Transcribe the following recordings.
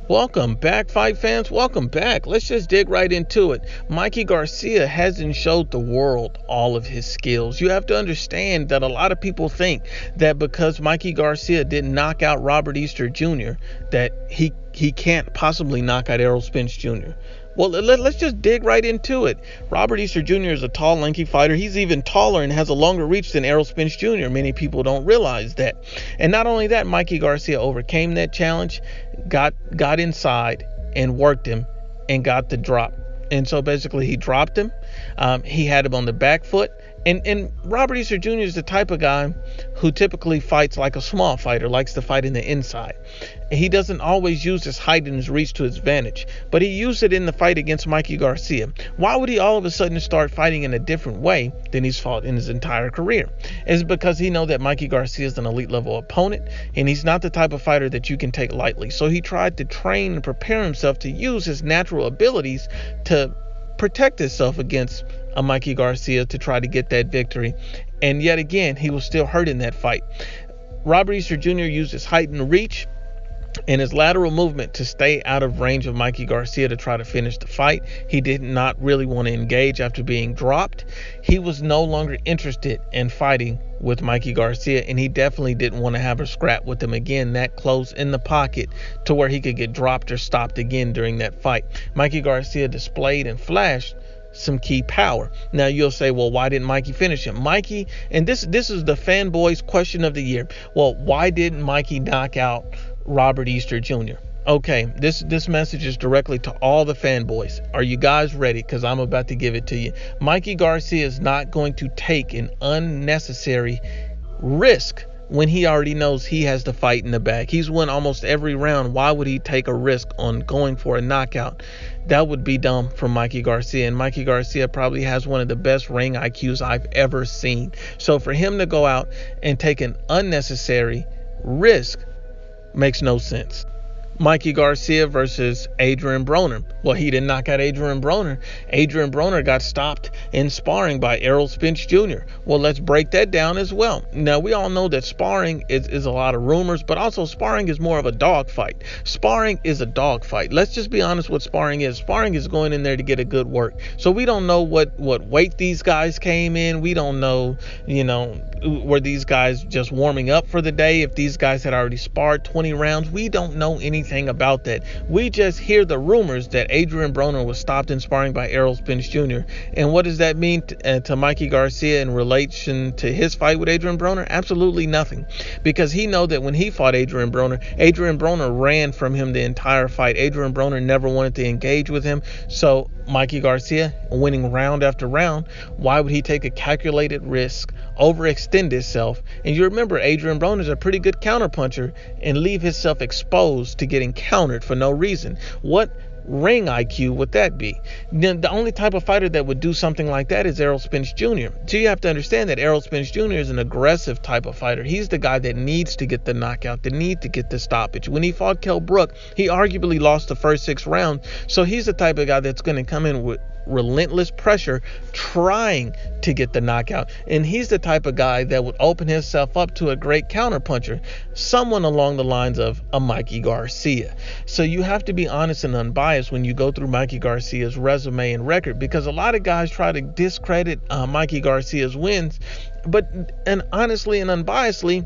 Welcome back, fight fans. Welcome back. Let's just dig right into it. Mikey Garcia hasn't showed the world all of his skills. You have to understand that a lot of people think that because Mikey Garcia didn't knock out Robert Easter Jr., that he can't possibly knock out Errol Spence Jr. Well, let's just dig right into it. Robert Easter Jr. is a tall, lanky fighter. He's even taller and has a longer reach than Errol Spence Jr. Many people don't realize that. And not only that, Mikey Garcia overcame that challenge, got inside and worked him and got the drop. And so basically he dropped him. He had him on the back foot. And Robert Easter Jr. is the type of guy who typically fights like a small fighter, likes to fight in the inside. He doesn't always use his height and his reach to his advantage, but he used it in the fight against Mikey Garcia. Why would he all of a sudden start fighting in a different way than he's fought in his entire career? It's because he knows that Mikey Garcia is an elite level opponent, and he's not the type of fighter that you can take lightly. So he tried to train and prepare himself to use his natural abilities to protect himself against a Mikey Garcia to try to get that victory. And yet again, he was still hurt in that fight. Robert Easter Jr. used his height and reach and his lateral movement to stay out of range of Mikey Garcia to try to finish the fight. He did not really want to engage after being dropped. He was no longer interested in fighting with Mikey Garcia, and he definitely didn't want to have a scrap with him again that close in the pocket to where he could get dropped or stopped again during that fight. Mikey Garcia displayed and flashed some key power. Now you'll say, well, why didn't Mikey finish him? Mikey, and this is the fanboys question of the year. Well, why didn't Mikey knock out Robert Easter Jr.? Okay, this message is directly to all the fanboys. Are you guys ready? Because I'm about to give it to you. Mikey Garcia is not going to take an unnecessary risk when he already knows he has the fight in the bag. He's won almost every round. Why would he take a risk on going for a knockout? That would be dumb from Mikey Garcia. And Mikey Garcia probably has one of the best ring IQs I've ever seen. So for him to go out and take an unnecessary risk makes no sense. Mikey Garcia versus Adrian Broner. Well, he didn't knock out Adrian Broner. Adrian Broner got stopped in sparring by Errol Spence Jr. Well, let's break that down as well. Now, we all know that sparring is a lot of rumors, but also sparring is more of a dog fight. Sparring is a dog fight. Let's just be honest what sparring is. Sparring is going in there to get a good work. So we don't know what weight these guys came in. We don't know, were these guys just warming up for the day? If these guys had already sparred 20 rounds, we don't know anything about that. We just hear the rumors that Adrian Broner was stopped in sparring by Errol Spence Jr. And what does that mean to Mikey Garcia in relation to his fight with Adrian Broner? Absolutely nothing, because he know that when he fought Adrian Broner ran from him the entire fight. Adrian Broner never wanted to engage with him. So Mikey Garcia winning round after round, why would he take a calculated risk, overextend himself? And you remember, Adrian Broner is a pretty good counterpuncher, and leave himself exposed to getting countered for no reason. What ring IQ would that be? The only type of fighter that would do something like that is Errol Spence Jr. So you have to understand that Errol Spence Jr. is an aggressive type of fighter. He's the guy that needs to get the knockout, that need to get the stoppage. When he fought Kell Brook, he arguably lost the first 6 rounds. So he's the type of guy that's going to come in with relentless pressure trying to get the knockout, and he's the type of guy that would open himself up to a great counterpuncher, someone along the lines of a Mikey Garcia. So you have to be honest and unbiased when you go through Mikey Garcia's resume and record, because a lot of guys try to discredit Mikey Garcia's wins, and honestly and unbiasedly,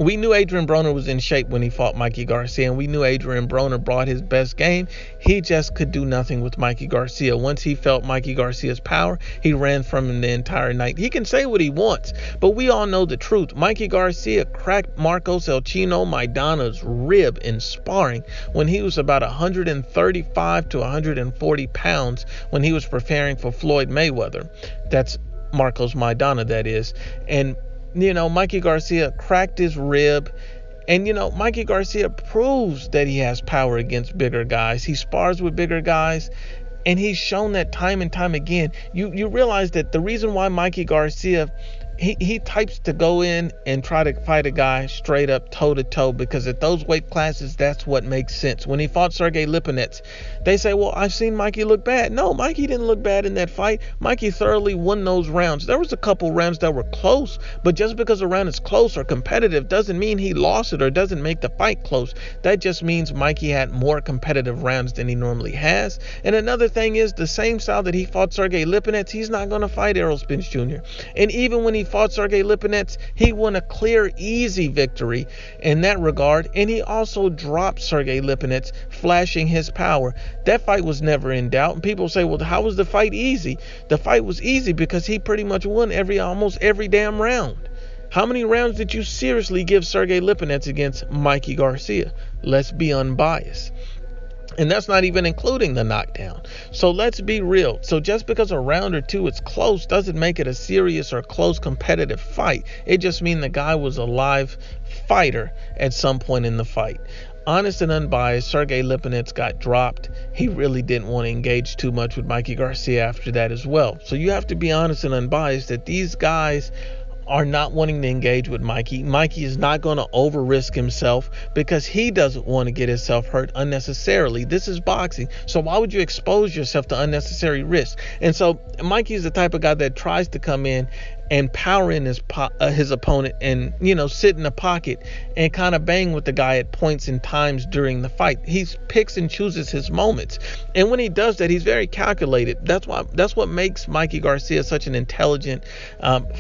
we knew Adrian Broner was in shape when he fought Mikey Garcia, and we knew Adrian Broner brought his best game. He just could do nothing with Mikey Garcia. Once he felt Mikey Garcia's power, he ran from him the entire night. He can say what he wants, but we all know the truth. Mikey Garcia cracked Marcos El Chino Maidana's rib in sparring when he was about 135 to 140 pounds when he was preparing for Floyd Mayweather. That's Marcos Maidana, that is. And Mikey Garcia cracked his rib, and Mikey Garcia proves that he has power against bigger guys. He spars with bigger guys, and he's shown that time and time again. You realize that the reason why Mikey Garcia he types to go in and try to fight a guy straight up toe to toe, because at those weight classes, that's what makes sense. When he fought Sergey Lipinets, they say, well, I've seen Mikey look bad. No, Mikey didn't look bad in that fight. Mikey thoroughly won those rounds. There was a couple rounds that were close, but just because a round is close or competitive doesn't mean he lost it or doesn't make the fight close. That just means Mikey had more competitive rounds than he normally has. And another thing is, the same style that he fought Sergey Lipinets, he's not going to fight Errol Spence Jr. And even when he fought Sergey Lipinets, he won a clear, easy victory in that regard, and he also dropped Sergey Lipinets, flashing his power. That fight was never in doubt. And people say, well, how was the fight easy? The fight was easy because he pretty much won almost every damn round. How many rounds did you seriously give Sergey Lipinets against Mikey Garcia? Let's be unbiased. And that's not even including the knockdown. So let's be real. So just because a round or two is close doesn't make it a serious or close competitive fight. It just means the guy was a live fighter at some point in the fight. Honest and unbiased, Sergey Lipinets got dropped. He really didn't want to engage too much with Mikey Garcia after that as well. So you have to be honest and unbiased that these guys are not wanting to engage with Mikey. Mikey is not going to over risk himself because he doesn't want to get himself hurt unnecessarily. This is boxing. So why would you expose yourself to unnecessary risk? And so Mikey is the type of guy that tries to come in and power in his opponent and, sit in the pocket and kind of bang with the guy at points and times during the fight. He picks and chooses his moments. And when he does that, he's very calculated. That's what makes Mikey Garcia such an intelligent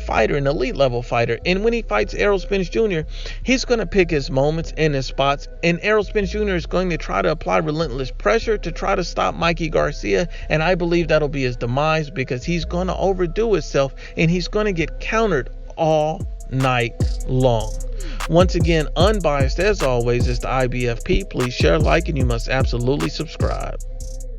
fighter, an elite level fighter. And when he fights Errol Spence Jr., he's going to pick his moments and his spots. And Errol Spence Jr. is going to try to apply relentless pressure to try to stop Mikey Garcia. And I believe that'll be his demise because he's going to overdo himself and he's going to get countered all night long. Once again, unbiased as always is the Ibfp. Please share, like, and you must absolutely subscribe.